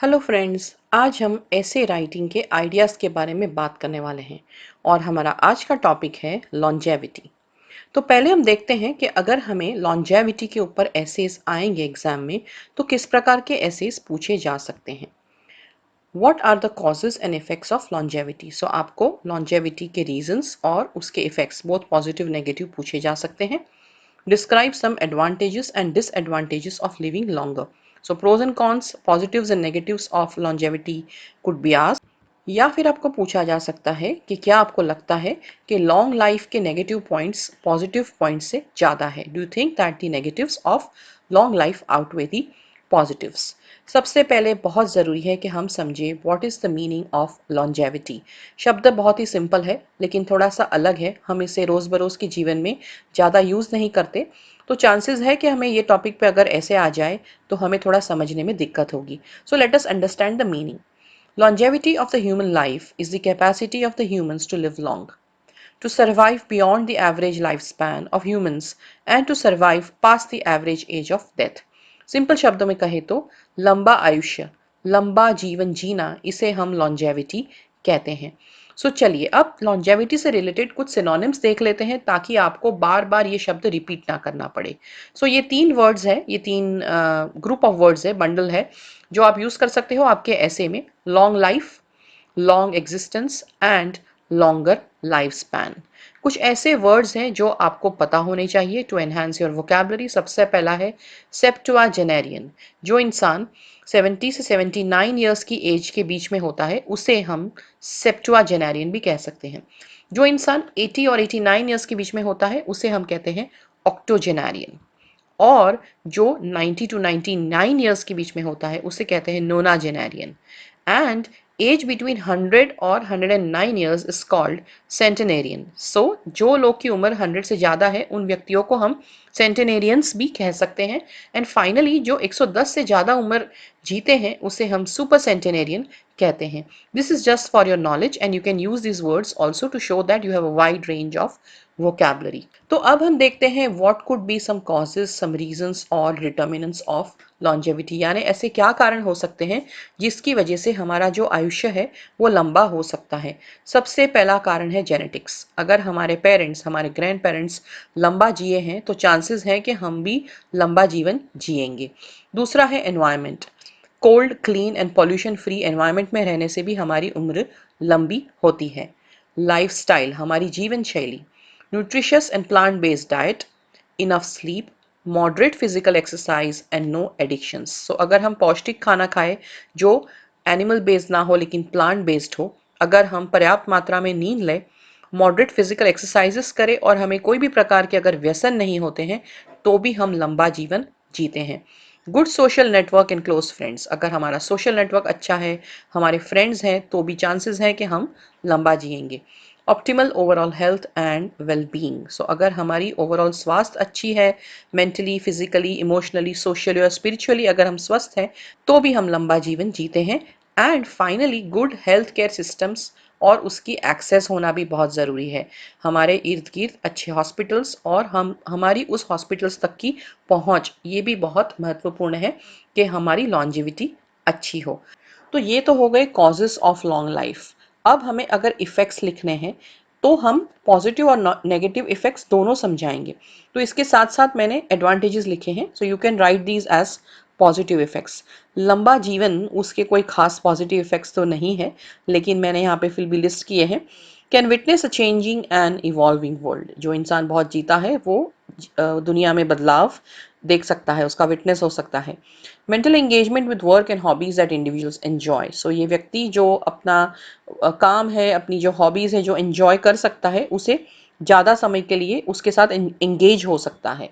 Hello friends, आज हम ऐसे राइटिंग के आइडियाज़ के बारे में बात करने वाले हैं और हमारा आज का टॉपिक है लॉन्जेविटी। तो पहले हम देखते हैं कि अगर हमें लॉन्जेविटी के ऊपर एसेस आएंगे एग्जाम में तो किस प्रकार के एसेस पूछे जा सकते हैं। What are the causes and effects of longevity. So आपको लॉन्जेविटी के रीजंस और उसके इफेक्ट्स बोथ पॉजिटिव नेगेटिव पूछे जा सकते हैं। Describe some advantages and disadvantages of living longer. So pros and cons, positives and negatives of longevity could be asked. या फिर आपको पूछा जा सकता है कि क्या आपको लगता है कि लॉन्ग लाइफ के नेगेटिव पॉइंट्स पॉजिटिव पॉइंट्स से ज़्यादा है। Do you think that the negatives of long life outweigh the positives. सबसे पहले बहुत ज़रूरी है कि हम समझें what is the meaning of longevity. शब्द बहुत ही सिंपल है लेकिन थोड़ा सा अलग है, हम इसे रोज़ बरोज़ के जीवन में ज़्यादा यूज़ नहीं करते, तो चांसेस है कि हमें ये टॉपिक पे अगर ऐसे आ जाए तो हमें थोड़ा समझने में दिक्कत होगी। So let us understand the meaning. Longevity of the human life is the capacity of the humans to live long, to survive beyond the average lifespan of humans and to survive past the average age of death. Simple शब्दों में कहे तो लंबा आयुष्य, लंबा जीवन जीना, इसे हम लॉन्जेविटी कहते हैं। चलिए अब लॉन्जेविटी से रिलेटेड कुछ सिनोनिम्स देख लेते हैं ताकि आपको बार बार ये शब्द रिपीट ना करना पड़े। ये तीन वर्ड्स है, ये तीन ग्रुप ऑफ वर्ड्स है, बंडल है, जो आप यूज कर सकते हो आपके ऐसे में। Long life, long existence and longer life span. कुछ ऐसे वर्ड्स हैं जो आपको पता होने चाहिए टू एनहांस योर वोकैबुलरी। सबसे पहला है सेप्टुआजेनेरियन। जो इंसान 70 से 79 ईयर्स की एज के बीच में होता है उसे हम सेप्टुआजेनेरियन भी कह सकते हैं। जो इंसान 80 और 89 ईयर्स के बीच में होता है उसे हम कहते हैं ऑक्टोजेनेरियन। और जो 90 टू 99 ईयर्स के बीच में होता है उसे कहते हैं नोनाजेनेरियन। एंड एज बिटवीन 100 और 109 ईयर्स इज कॉल्ड सेंटेनेरियन। जो लोग की उम्र 100 से ज़्यादा है उन व्यक्तियों को हम सेंटेनेरियंस भी कह सकते हैं। एंड फाइनली जो 110 से ज़्यादा उम्र जीते हैं उसे हम सुपर सेंटेनेरियन कहते हैं। This is just for your knowledge and you can use this words also to show that you have a wide range of vocabulary। तो अब हम देखते हैं what could be some causes, some reasons और determinants of longevity, यानी ऐसे क्या कारण हो सकते हैं जिसकी वजह से हमारा जो आयुष्य है वो लंबा हो सकता है। सबसे पहला कारण है जेनेटिक्स। अगर हमारे पेरेंट्स, हमारे ग्रैंड पेरेंट्स लंबा जिए हैं तो चांसेस हैं कि हम भी लंबा जीवन जिएंगे। दूसरा है environment. Cold, clean and pollution free environment में रहने से भी हमारी उम्र लंबी होती है। लाइफस्टाइल, हमारी जीवन शैली। Nutritious and plant-based diet, enough sleep, moderate physical exercise and no addictions। अगर हम पौष्टिक खाना खाएं जो एनिमल बेस्ड ना हो लेकिन प्लांट बेस्ड हो, अगर हम पर्याप्त मात्रा में नींद लें, मॉडरेट फिजिकल एक्सरसाइजेस करें और हमें कोई भी प्रकार के अगर व्यसन नहीं होते हैं तो भी हम लंबा जीवन जीते हैं। Good social network and close friends. अगर हमारा सोशल नेटवर्क अच्छा है, हमारे फ्रेंड्स हैं, तो भी चांसेस हैं कि हम लंबा जिएंगे। Optimal overall health and well being. अगर हमारी ओवरऑल स्वास्थ्य अच्छी है, मेंटली, फिजिकली, इमोशनली, सोशली और स्पिरिचुअली अगर हम स्वस्थ हैं तो भी हम लंबा जीवन जीते हैं। And finally good health care systems और उसकी एक्सेस होना भी बहुत ज़रूरी है। हमारे इर्द गिर्द अच्छे हॉस्पिटल्स और हम हमारी उस हॉस्पिटल्स तक की पहुंच, ये भी बहुत महत्वपूर्ण है कि हमारी लॉन्जिविटी अच्छी हो। तो ये तो हो गए कॉजेस ऑफ लॉन्ग लाइफ। अब हमें अगर इफ़ेक्ट्स लिखने हैं तो हम पॉजिटिव और नेगेटिव इफ़ेक्ट्स दोनों समझाएंगे। तो इसके साथ साथ मैंने एडवांटेजेस लिखे हैं, so you can write these as positive effects. लंबा जीवन, उसके कोई खास पॉजिटिव इफ़ेक्ट्स तो नहीं है लेकिन मैंने यहाँ पे फिर भी लिस्ट किए हैं। Can witness a changing and evolving world. जो इंसान बहुत जीता है वो दुनिया में बदलाव देख सकता है, उसका विटनेस हो सकता है। Mental engagement with work and hobbies that individuals enjoy. ये व्यक्ति जो अपना काम है, अपनी जो हॉबीज है जो एंजॉय कर सकता है, उसे ज़्यादा समय के लिए उसके साथ एंगेज हो सकता है।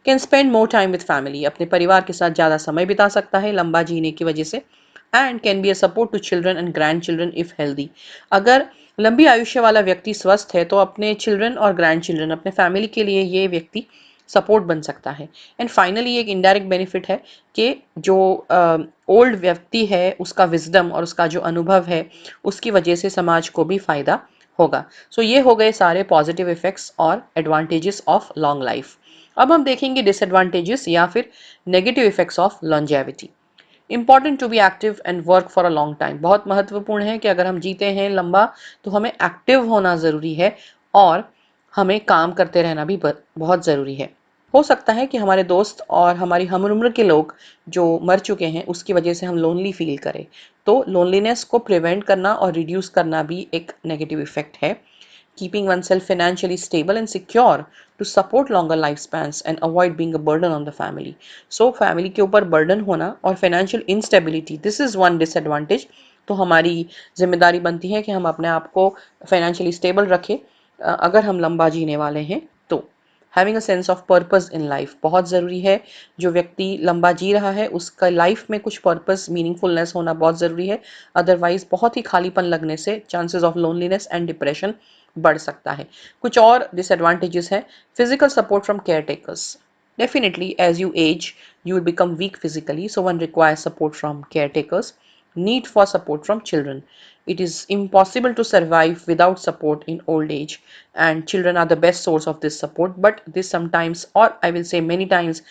Can spend more time with family. अपने परिवार के साथ ज़्यादा समय बिता सकता है लंबा जीने की वजह से। And can be a support to children and grandchildren if healthy. अगर लंबी आयुष्य वाला व्यक्ति स्वस्थ है तो अपने चिल्ड्रन और ग्रैंड चिल्ड्रन, अपने फैमिली के लिए ये व्यक्ति सपोर्ट बन सकता है। एंड फाइनली एक इनडायरेक्ट बेनिफिट है कि जो ओल्ड व्यक्ति है उसका विजडम और उसका जो अनुभव है उसकी वजह से समाज को भी फायदा होगा। ये हो गए सारे पॉजिटिव इफेक्ट्स और एडवांटेजेस ऑफ लॉन्ग लाइफ। अब हम देखेंगे डिसएडवांटेजेस या फिर negative effects of longevity. Important to be active and work for a long time. बहुत महत्वपूर्ण है कि अगर हम जीते हैं लंबा तो हमें एक्टिव होना ज़रूरी है और हमें काम करते रहना भी बहुत ज़रूरी है। हो सकता है कि हमारे दोस्त और हमारी हम उम्र के लोग जो मर चुके हैं उसकी वजह से हम लोनली फील करें, तो लोनलीनेस को प्रिवेंट करना और रिड्यूस करना भी एक नेगेटिव इफेक्ट है। Keeping oneself financially stable and secure to support longer lifespans and avoid being a burden on the family. So family के ऊपर burden होना और financial instability, this is one disadvantage. तो हमारी जिम्मेदारी बनती है कि हम अपने आप को financially stable रखें अगर हम लंबा जीने वाले हैं तो। Having a sense of purpose in life बहुत ज़रूरी है। जो व्यक्ति लंबा जी रहा है उसका लाइफ में कुछ पर्पस मीनिंगफुलनेस होना बहुत ज़रूरी है। अदरवाइज बहुत ही खालीपन लगने से chances of loneliness and depression बढ़ सकता है। कुछ और डिसएडवांटेजेस है। Physical support from care takers, definitely as you age you will become weak physically, so one requires support from caretakers. Need for support from children, it is impossible to survive without support in old age, and children are the best source of this support, but this sometimes, or I will say many times,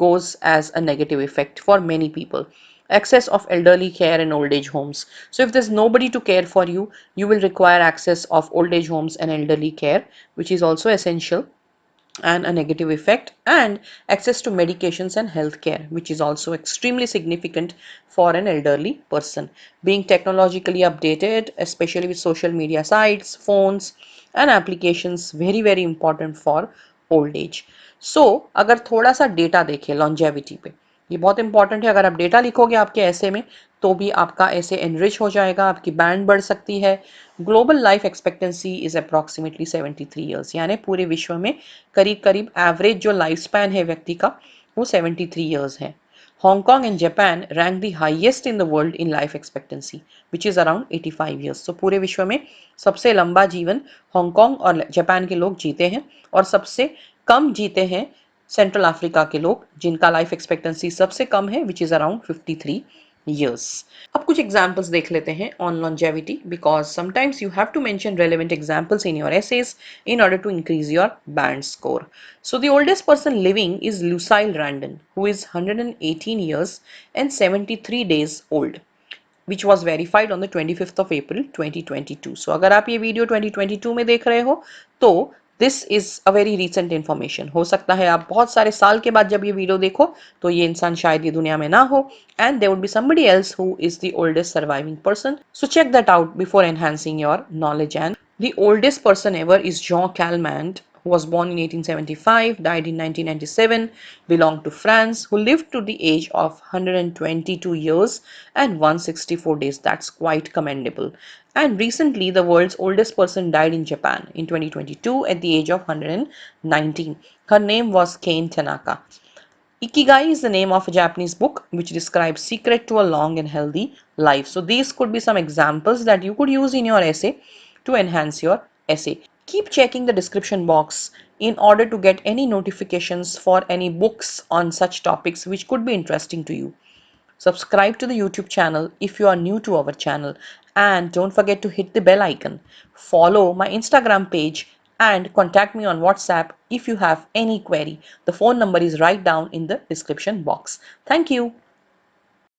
goes as a negative effect for many people. Access of elderly care in old age homes, so if there's nobody to care for you, you will require access of old age homes and elderly care, which is also essential and a negative effect. And access to medications and healthcare, which is also extremely significant for an elderly person. Being technologically updated, especially with social media sites, phones and applications, very very important for old age. So अगर थोड़ा सा data देखें longevity पे, ये बहुत important है। अगर आप डेटा लिखोगे आपके ऐसे में तो भी आपका ऐसे एनरिच हो जाएगा, आपकी बैंड बढ़ सकती है। Global life expectancy is approximately 73 years, यानी पूरे विश्व में करीब करीब एवरेज जो लाइफ स्पैन है व्यक्ति का वो 73 ईयर्स है। Hong Kong and Japan rank the highest in the world in life expectancy which is around 85 years. तो पूरे विश्व में सबसे लंबा जीवन हांगकांग और जापान के लोग जीते हैं और सबसे कम जीते हैं सेंट्रल अफ्रीका के लोग, जिनका लाइफ एक्सपेक्टेंसी सबसे कम है विच इज अराउंड 53 years. अब कुछ एग्जाम्पल्स देख लेते हैं on longevity, because sometimes you have to mention relevant examples in your essays in order to increase your band score. So the oldest person living is Lucille Randon, who is 118 years and 73 days old, which was verified on the 25th of April 2022. So अगर आप ये video 2022 में देख रहे हो तो this is a very recent information. हो सकता है आप बहुत सारे साल के बाद जब ये वीडियो देखो तो ये इंसान शायद ये दुनिया में ना हो, and there would be somebody else who is the oldest surviving person. So check that out before enhancing your knowledge. And the oldest person ever is Jean Calment, who was born in 1875, died in 1997, belonged to France, who lived to the age of 122 years and 164 days. That's quite commendable. And recently, the world's oldest person died in Japan in 2022 at the age of 119. Her name was Kane Tanaka. Ikigai is the name of a Japanese book which describes secret to a long and healthy life. So these could be some examples that you could use in your essay to enhance your essay. Keep checking the description box in order to get any notifications for any books on such topics which could be interesting to you. Subscribe to the YouTube channel if you are new to our channel, and don't forget to hit the bell icon. Follow my Instagram page and contact me on WhatsApp if you have any query. The phone number is right down in the description box. Thank you.